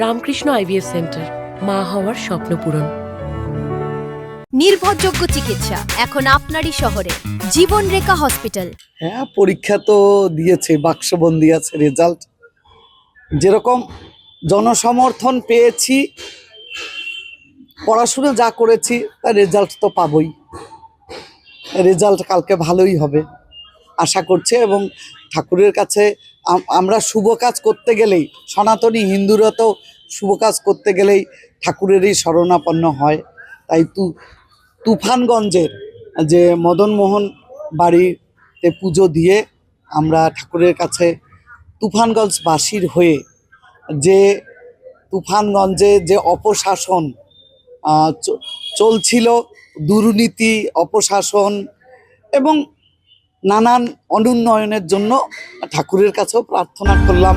Ramakrishna IVF centre, মা হওয়ার স্বপ্ন পূরণ। নির্ভরযোগ্য চিকিৎসা এখন আপনারই শহরে, জীবনরেখা হসপিটাল। হ্যাঁ, পরীক্ষা তো দিয়েছে, বাক্সবন্দি আছে রেজাল্ট। যেরকম জনসমর্থন পেয়েছি, পড়াশোনা যা করেছি তার রেজাল্ট তো পাবই। রেজাল্ট কালকে ভালোই হবে আশা করছে। এবং ঠাকুরের কাছে আমরা শুভ কাজ করতে গেলেই, সনাতনী হিন্দুরা তো শুভ কাজ করতে গেলেই ঠাকুরেরই শরণাপন্ন হয়। তাই তুফানগঞ্জের যে মদনমোহন বাড়িতে পুজো দিয়ে আমরা ঠাকুরের কাছে তুফানগঞ্জবাসীর হয়ে যে তুফানগঞ্জে যে অপশাসন চলছিল, দুর্নীতি, অপশাসন এবং নানান অনুন্নয়নের জন্য ঠাকুরের কাছেও প্রার্থনা করলাম